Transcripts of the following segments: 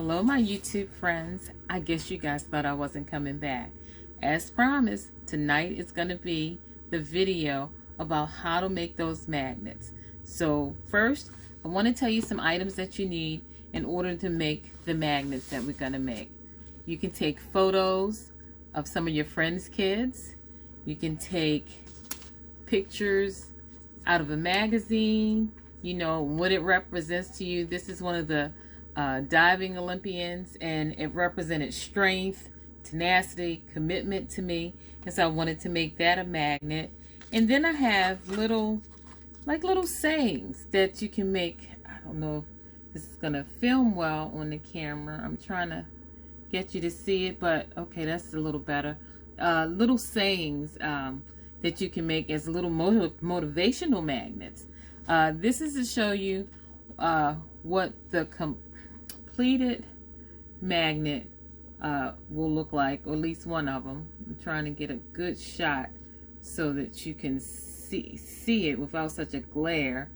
Hello, my YouTube friends. I guess you guys thought I wasn't coming back. As promised, tonight is going to be the video about how to make those magnets. So first, I want to tell you some items that you need in order to make the magnets that we're going to make. You can take photos of some of your friends' kids. You can take pictures out of a magazine, you know, what it represents to you. This is one of the diving Olympians, and it represented strength, tenacity, commitment to me, and so I wanted to make that a magnet. And then I have little sayings that you can make. I don't know if this is gonna film well on the camera. I'm trying to get you to see it, but okay, that's a little better. Little sayings that you can make as little motivational magnets. This is to show you what the completed magnet will look like, or at least one of them. I'm trying to get a good shot so that you can see it without such a glare.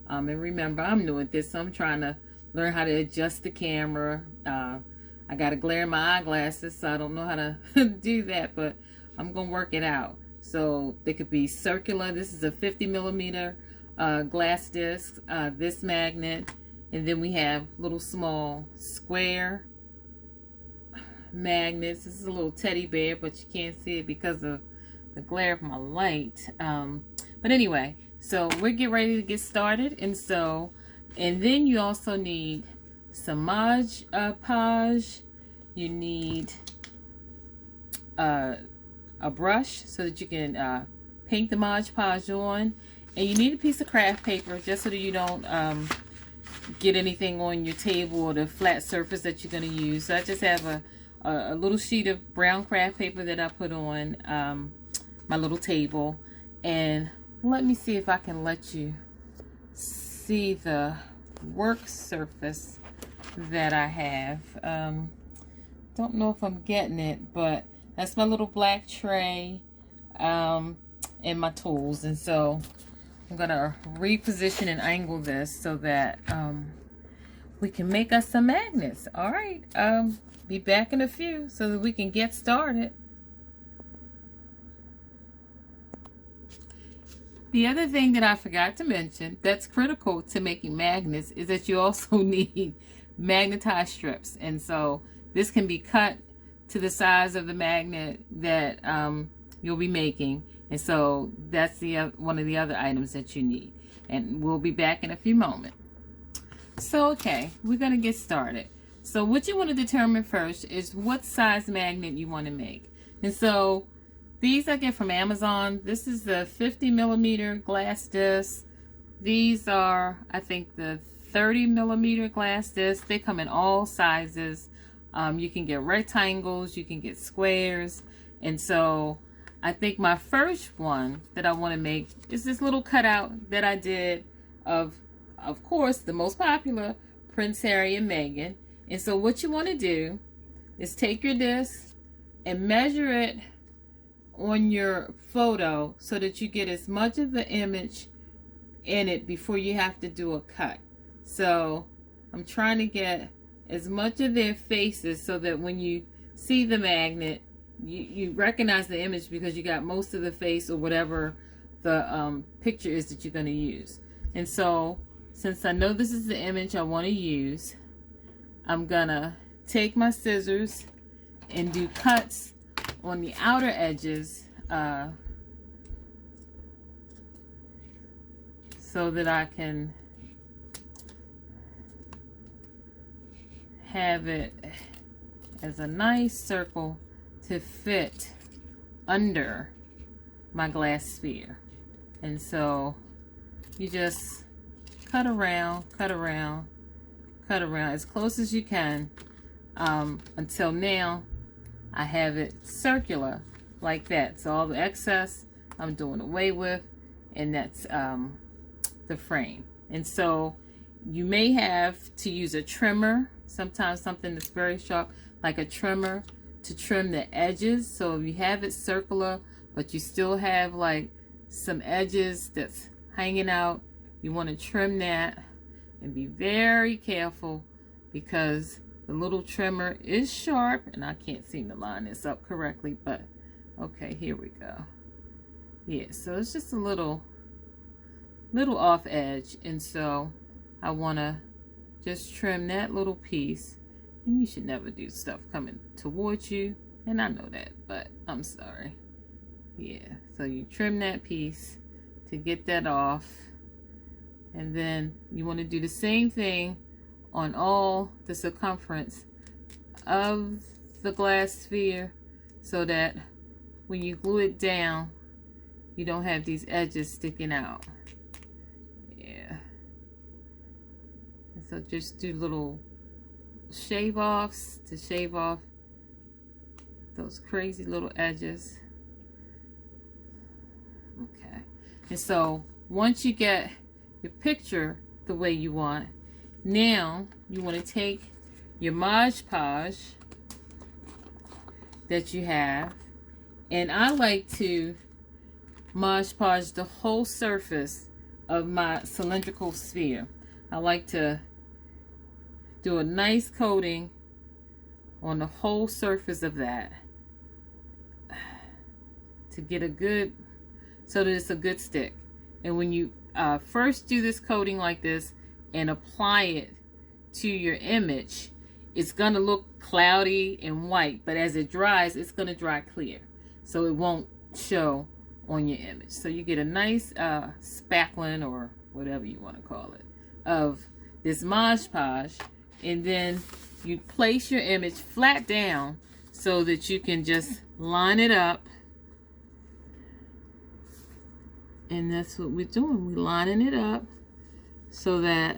And remember, I'm new at this, so I'm trying to learn how to adjust the camera. I got a glare in my eyeglasses, so I don't know how to do that, but I'm gonna work it out. So they could be circular. This is a 50 millimeter glass disc, this magnet, and then we have little small square magnets. This is a little teddy bear, but you can't see it because of the glare of my light. But anyway, so we're getting ready to get started, and then you also need some Mod Podge. You need a brush so that you can paint the Mod Podge on, and you need a piece of craft paper just so that you don't get anything on your table or the flat surface that you're going to use. So I just have a little sheet of brown craft paper that I put on my little table, and let me see if I can let you see the work surface that I have. Don't know if I'm getting it, but that's my little black tray and my tools. And so I'm gonna reposition and angle this so that we can make us some magnets. All right, be back in a few so that we can get started. The other thing that I forgot to mention that's critical to making magnets is that you also need magnetized strips. And so this can be cut to the size of the magnet that you'll be making. And so that's one of the other items that you need. And we'll be back in a few moments. So, okay, we're going to get started. So what you want to determine first is what size magnet you want to make. And so these I get from Amazon. This is the 50 millimeter glass disc. These are, I think, the 30 millimeter glass discs. They come in all sizes. You can get rectangles, you can get squares. And so I think my first one that I want to make is this little cutout that I did of course, the most popular, Prince Harry and Meghan. And so what you want to do is take your disc and measure it on your photo so that you get as much of the image in it before you have to do a cut. So I'm trying to get as much of their faces so that when you see the magnet, you recognize the image because you got most of the face or whatever the picture is that you're going to use. And so since I know this is the image I want to use, I'm gonna take my scissors and do cuts on the outer edges so that I can have it as a nice circle to fit under my glass sphere. And so you just cut around as close as you can until now I have it circular like that. So all the excess I'm doing away with, and that's the frame. And so you may have to use a trimmer, sometimes something that's very sharp like a trimmer, to trim the edges. So if you have it circular but you still have like some edges that's hanging out, you want to trim that and be very careful, because The little trimmer is sharp, and I can't seem to line this up correctly, but okay, here we go. Yeah, so it's just a little off edge, and so I want to just trim that little piece. And you should never do stuff coming towards you, and I know that, but I'm sorry. Yeah, so you trim that piece to get that off, and then you want to do the same thing on all the circumference of the glass sphere, so that when you glue it down, you don't have these edges sticking out. Yeah. And so just do little shave offs to shave off those crazy little edges. Okay. And so once you get your picture the way you want, now you want to take your Mod Podge that you have, and I like to Mod Podge the whole surface of my cylindrical sphere. I like to do a nice coating on the whole surface of that to get a good, so that it's a good stick. And when you first do this coating like this and apply it to your image, it's going to look cloudy and white, but as it dries, it's going to dry clear, so it won't show on your image. So you get a nice spackling, or whatever you want to call it, of this Mod Podge, and then you place your image flat down so that you can just line it up. And that's what we're doing. We're lining it up so that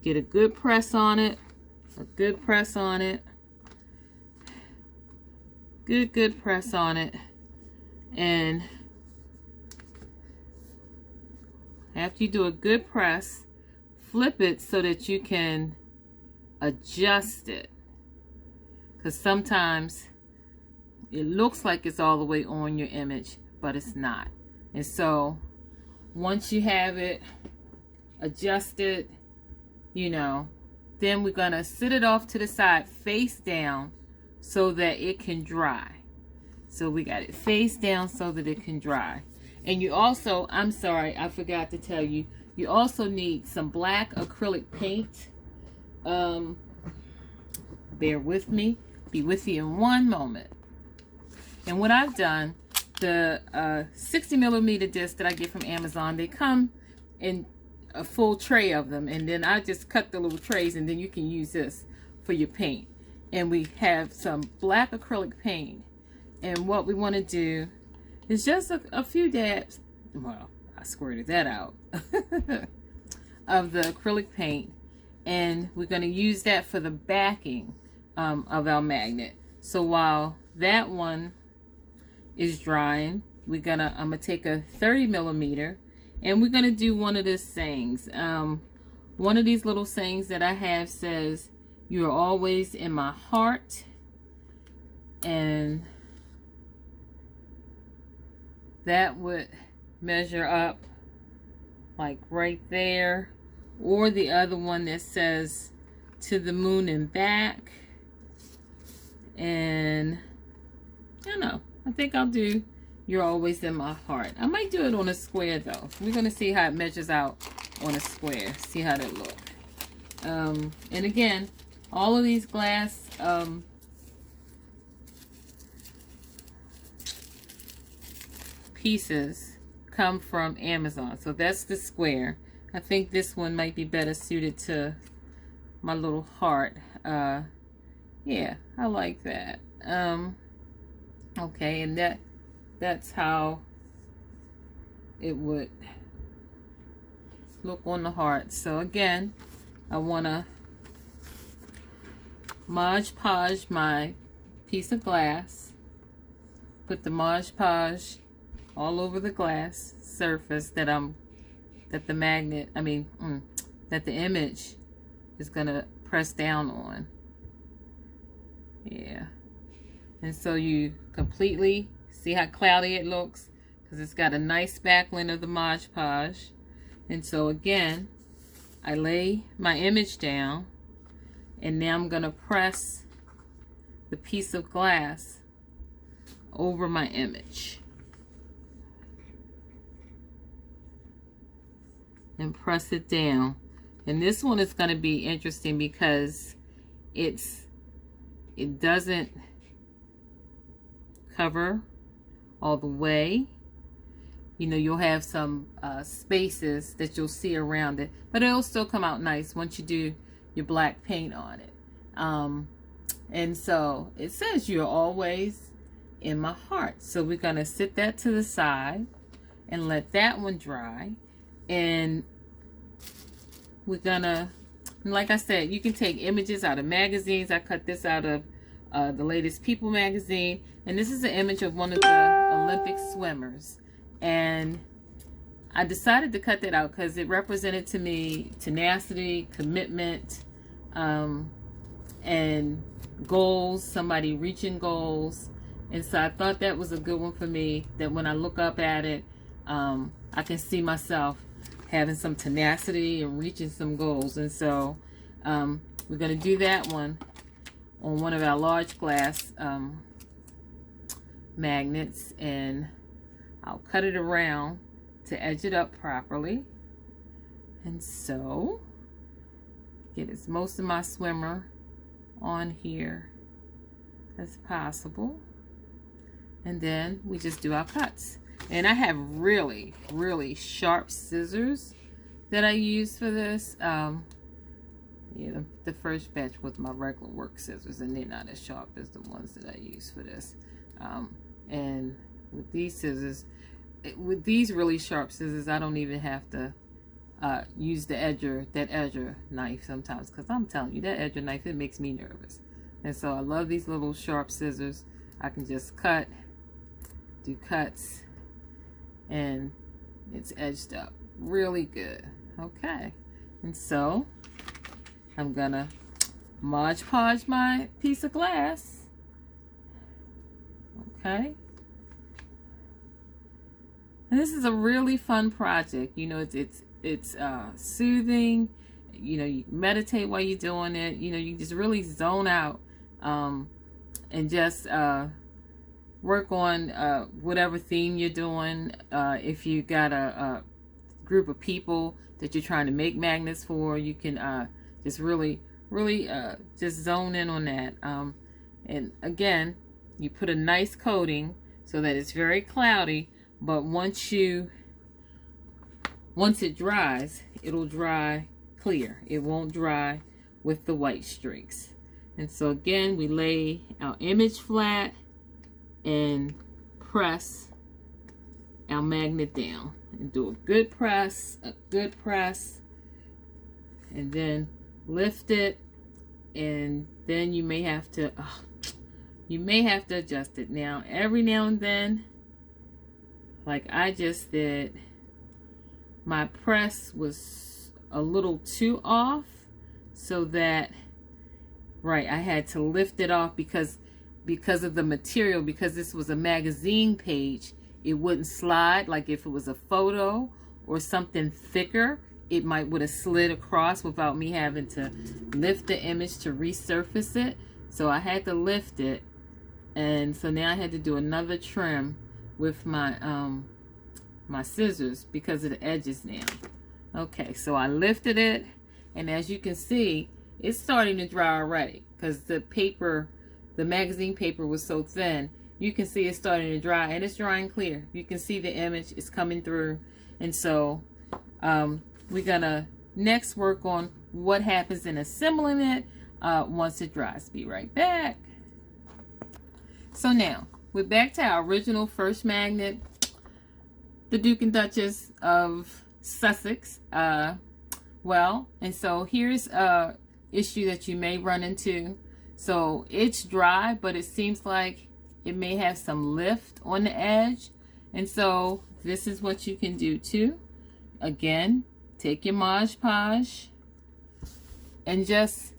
get a good press on it, a good press on it, good press on it. And after you do a good press, flip it so that you can adjust it, because sometimes it looks like it's all the way on your image, but it's not. And so once you have it adjusted, you know, then we're gonna sit it off to the side face down so that it can dry. So we got it face down so that it can dry. And you also, I'm sorry, I forgot to tell you, you also need some black acrylic paint. Bear with me, be with you in one moment. And what I've done, the 60mm discs that I get from Amazon, they come in a full tray of them, and then I just cut the little trays, and then you can use this for your paint. And we have some black acrylic paint, and what we want to do is just a few dabs, well, I squirted that out, of the acrylic paint, and we're going to use that for the backing of our magnet. So while that one is drying, I'm gonna take a 30mm, and we're gonna do one of these sayings. One of these little sayings that I have says, "You are always in my heart," and that would measure up like right there. Or the other one that says, "To the moon and back." And I don't know, I think I'll do "You're always in my heart." I might do it on a square though. We're going to see how it measures out on a square. See how that look. And again, all of these glass pieces come from Amazon. So that's the square. I think this one might be better suited to my little heart. Yeah, I like that. Okay, and that's how it would look on the heart. So again, I want to Mod Podge my piece of glass, put the Mod Podge all over the glass surface that the magnet, that the image is gonna press down on. Yeah. And so you completely see how cloudy it looks, because it's got a nice backline of the Mod Podge. And so again, I lay my image down, And now I'm going to press the piece of glass over my image. And press it down. And this one is going to be interesting because it doesn't cover all the way. You know, you'll have some spaces that you'll see around it, but it'll still come out nice once you do your black paint on it. And so it says you're always in my heart. So we're going to sit that to the side and let that one dry. And we're gonna, like I said, you can take images out of magazines. I cut this out of the latest People magazine, and this is an image of one of the Olympic swimmers. And I decided to cut that out because it represented to me tenacity, commitment, and goals, somebody reaching goals. And so I thought that was a good one for me, that when I look up at it, I can see myself having some tenacity and reaching some goals. And so we're going to do that one on one of our large glass magnets, and I'll cut it around to edge it up properly. And so get as most of my swimmer on here as possible, and then we just do our cuts. And I have really, really sharp scissors that I use for this. Yeah, the first batch was my regular work scissors, and they're not as sharp as the ones that I use for this. And with these scissors, with these really sharp scissors, I don't even have to use that edger knife sometimes, because I'm telling you, that edger knife, it makes me nervous. And so I love these little sharp scissors. I can just cut, do cuts, and it's edged up really good. Okay, and so I'm gonna Mod Podge my piece of glass. Okay, and this is a really fun project. You know, it's soothing. You know, you meditate while you're doing it. You know, you just really zone out and just work on whatever theme you're doing. If you got a group of people that you're trying to make magnets for, you can just really just zone in on that. And again, you put a nice coating so that it's very cloudy, but once it dries, it'll dry clear. It won't dry with the white streaks. And so again, we lay our image flat and press our magnet down, and do a good press, and then lift it, and then you may have to adjust it. Now, every now and then, like I just did, my press was a little too off, so that I had to lift it off because of the material. Because this was a magazine page, it wouldn't slide. Like if it was a photo or something thicker, it would have slid across without me having to lift the image to resurface it. So I had to lift it, and so now I had to do another trim with my my scissors because of the edges now. Okay, so I lifted it, and as you can see, it's starting to dry already because the paper, the magazine paper, was so thin. You can see it's starting to dry, and it's drying clear. You can see the image is coming through. And so we're gonna next work on what happens in assembling it once it dries. Be right back. So now we're back to our original first magnet, the Duke and Duchess of Sussex. Well, and so here's a issue that you may run into. So it's dry, but it seems like it may have some lift on the edge. And so this is what you can do too. Again, take your Mod Podge and just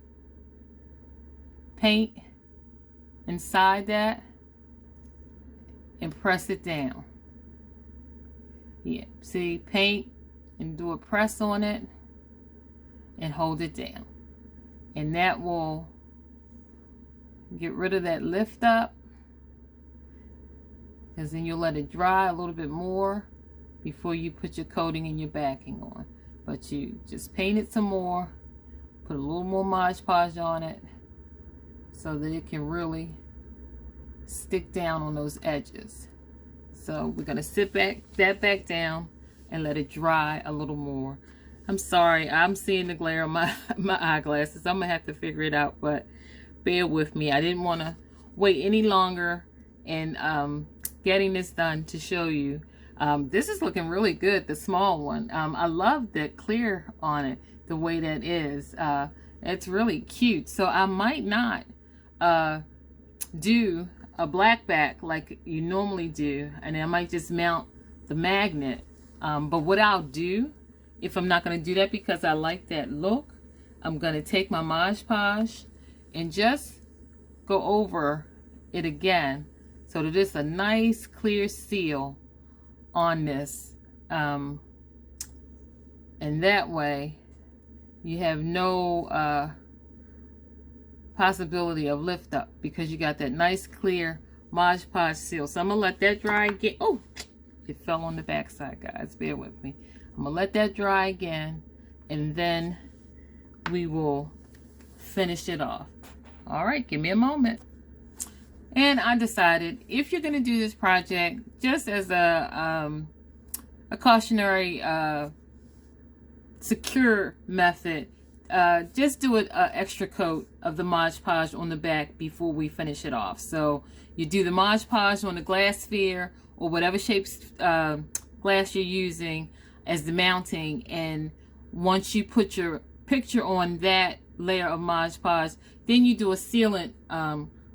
paint inside that and press it down. Yeah, see, paint and do a press on it and hold it down. and that will get rid of that lift up, because then you'll let it dry a little bit more before you put your coating and your backing on. But you just paint it some more, put a little more Mod Podge on it so that it can really stick down on those edges. So we're gonna sit that back down and let it dry a little more. I'm sorry, I'm seeing the glare on my eyeglasses. I'm gonna have to figure it out, but bear with me. I didn't want to wait any longer and getting this done to show you. This is looking really good, the small one. I love the clear on it, the way that is. It's really cute. So I might not do a black back like you normally do, and I might just mount the magnet. But what I'll do, if I'm not going to do that because I like that look, I'm going to take my Mod Podge and just go over it again so that it's a nice clear seal on this, and that way you have no possibility of lift up, because you got that nice clear Mod Podge seal. So I'm gonna let that dry again. Oh, it fell on the back side, guys, bear with me. I'm gonna let that dry again, and then we will finish it off. All right, give me a moment. And I decided, if you're going to do this project, just as a cautionary, secure method, just do an extra coat of the Mod Podge on the back before we finish it off. So you do the Mod Podge on the glass sphere or whatever shapes glass you're using as the mounting, and once you put your picture on that layer of Mod Podge, then you do a sealant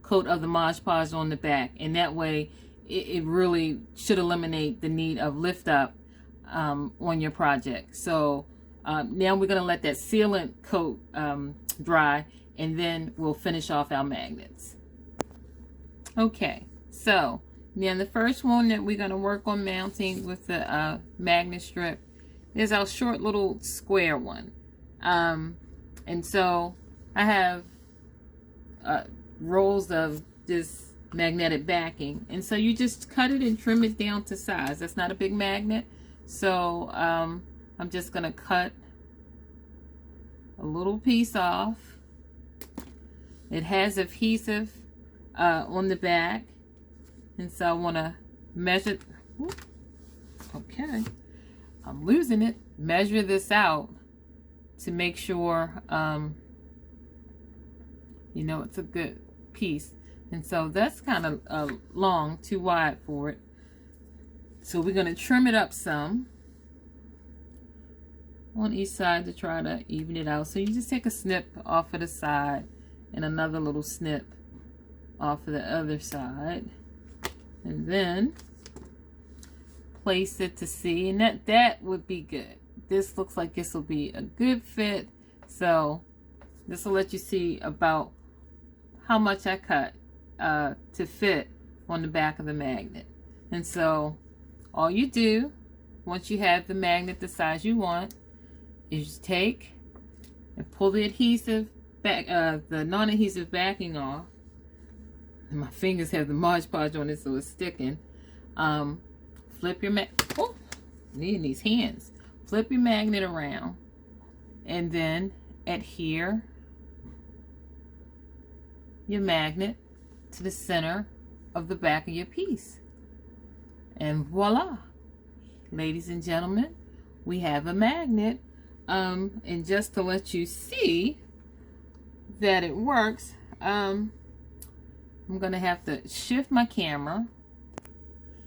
coat of the Mod Podge on the back, and that way it really should eliminate the need of lift up on your project. So now we're going to let that sealant coat dry, and then we'll finish off our magnets. Okay, so now the first one that we're going to work on mounting with the magnet strip is our short little square one. And so I have rolls of this magnetic backing, and so you just cut it and trim it down to size. That's not a big magnet, so I'm just gonna cut a little piece off. It has adhesive on the back, and so I want to measure. Okay, I'm losing it. Measure this out to make sure you know it's a good piece. And so that's kind of long, too wide for it. So we're going to trim it up some on each side to try to even it out. So you just take a snip off of the side and another little snip off of the other side, and then place it to see, and that would be good. This looks like this will be a good fit. So this will let you see about how much I cut to fit on the back of the magnet. And so all you do, once you have the magnet the size you want, is just take and pull the adhesive back, the non-adhesive backing off. And my fingers have the Mod Podge on it, so it's sticking. Flip your needing these hands. Flip your magnet around, and then adhere your magnet to the center of the back of your piece, and voila, ladies and gentlemen, we have a magnet. And just to let you see that it works, I'm gonna have to shift my camera,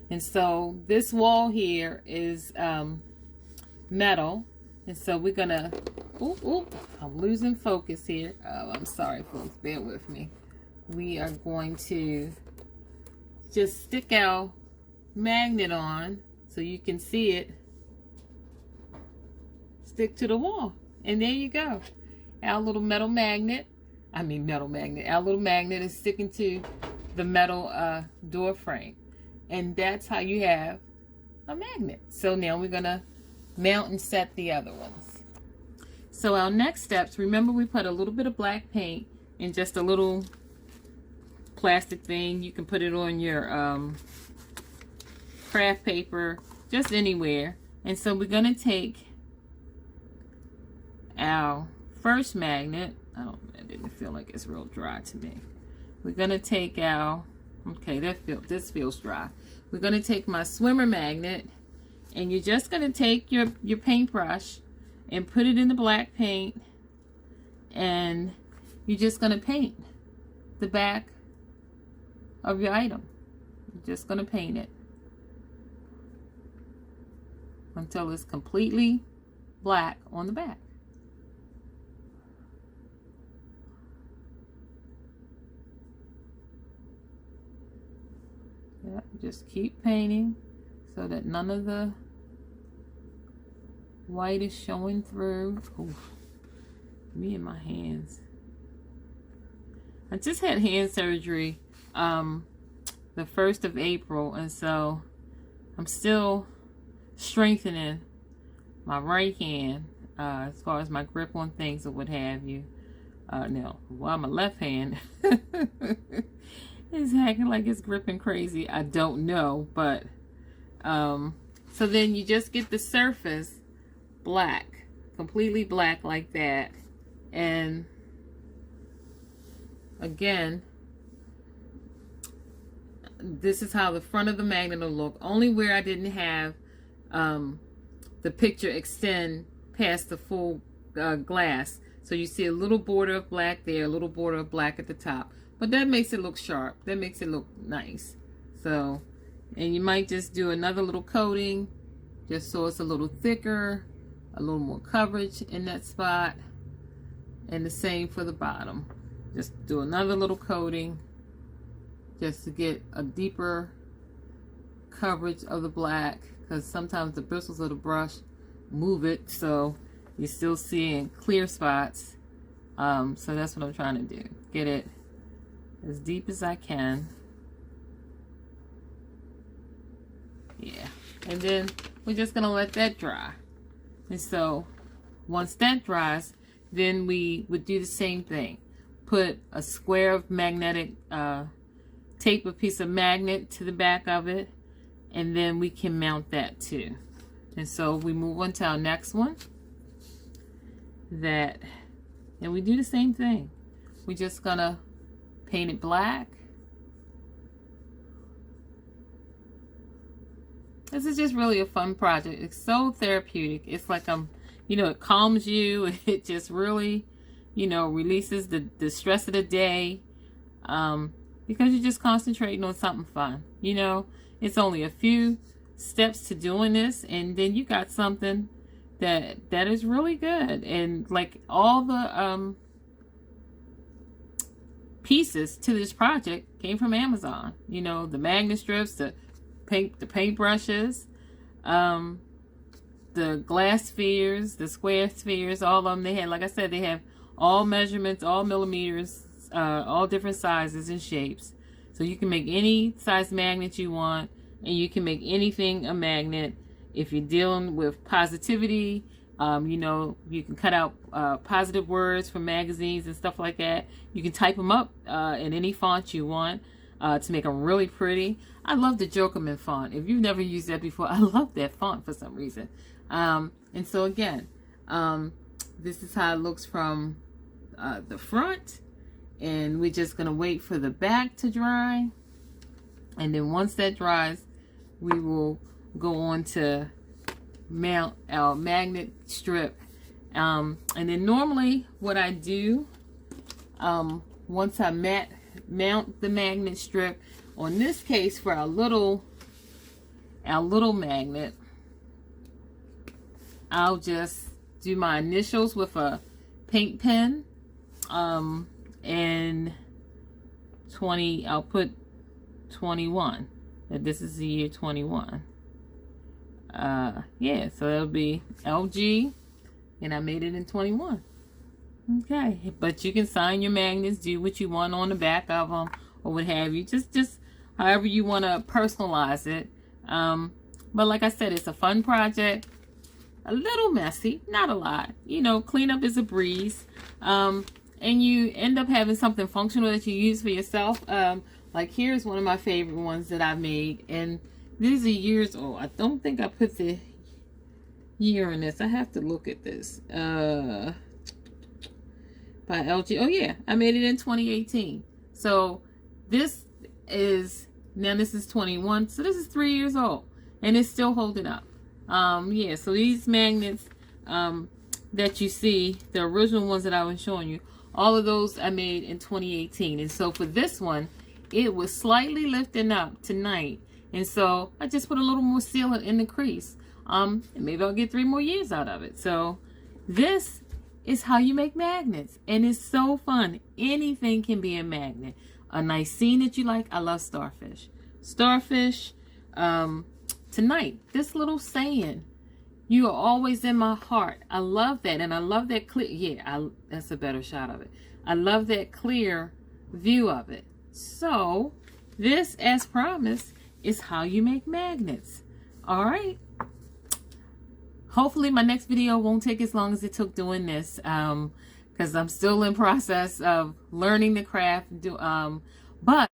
and so this wall here is metal, and so we're gonna I'm losing focus here. I'm sorry, folks, bear with me. We are going to just stick our magnet on so you can see it stick to the wall, and there you go. Our little metal magnet, our little magnet is sticking to the metal door frame, and that's how you have a magnet. So now we're gonna mount and set the other ones. So our next steps, remember we put a little bit of black paint in just a little plastic thing. You can put it on your craft paper, just anywhere. And so we're going to take our first magnet. It didn't feel like it's real dry to me. We're going to take our, okay, this feels dry. We're going to take my swimmer magnet, and you're just going to take your paintbrush and put it in the black paint, and you're just going to paint the back of your item. You're just going to paint it until it's completely black on the back. Yeah, just keep painting so that none of the white is showing through. Oof, me and my hands. I just had hand surgery the 1st of April, and so I'm still strengthening my right hand as far as my grip on things or what have you. No, while my left hand is acting like it's gripping crazy. I don't know, but so then you just get the surface black, completely black like that. And again, this is how the front of the magnet will look. Only where I didn't have the picture extend past the full glass. So you see a little border of black there, a little border of black at the top. But that makes it look sharp. That makes it look nice. So, and you might just do another little coating just so it's a little thicker, a little more coverage in that spot. And the same for the bottom. Just do another little coating just to get a deeper coverage of the black, because sometimes the bristles of the brush move it, so you're still seeing clear spots. So that's what I'm trying to do. Get it as deep as I can. Yeah. And then we're just going to let that dry. And so once that dries, then we would do the same thing. Put a square of magnetic tape, a piece of magnet to the back of it, and then we can mount that too. And so we move on to our next one. And we do the same thing. We're just going to paint it black. This is just really a fun project. It's so therapeutic. It's like it calms you. It just really, releases the stress of the day, because you're just concentrating on something fun. It's only a few steps to doing this, and then you got something that is really good. And like all the pieces to this project came from Amazon. The magnet strips, the paint brushes, the glass spheres, the square spheres, all of them. They had, like I said, they have all measurements, all millimeters, all different sizes and shapes. So you can make any size magnet you want, and you can make anything a magnet. If you're dealing with positivity, you can cut out positive words from magazines and stuff like that. You can type them up in any font you want to make them really pretty. I love the Jokerman font. If you've never used that before, I love that font for some reason. And so again, this is how it looks from the front. And we're just going to wait for the back to dry. And then once that dries, we will go on to mount our magnet strip. And then normally what I do, once I mount the magnet strip, on this case for our little magnet, I'll just do my initials with a paint pen, and I'll put 21. This is the year 21. Yeah, so it'll be LG, and I made it in 21. Okay, but you can sign your magnets, do what you want on the back of them, or what have you. Just however you want to personalize it. But like I said, it's a fun project. a little messy, not a lot. You know, cleanup is a breeze. And you end up having something functional that you use for yourself. Like here's one of my favorite ones that I made, and these are years old. I don't think I put the year in this. I have to look at this. By LG. Oh yeah, I made it in 2018. So this is, now this is 21. So this is 3 years old, and it's still holding up. Yeah, so these magnets that you see, the original ones that I was showing you, all of those I made in 2018. And so for this one, it was slightly lifting up tonight. And so I just put a little more sealant in the crease. And maybe I'll get 3 more years out of it. So this is how you make magnets. And it's so fun. Anything can be a magnet. A nice scene that you like. I love starfish. Starfish. Tonight, this little saying, you are always in my heart. I love that. And I love that clear. Yeah, that's a better shot of it. I love that clear view of it. So this, as promised, is how you make magnets. All right. Hopefully my next video won't take as long as it took doing this, because I'm still in process of learning the craft. But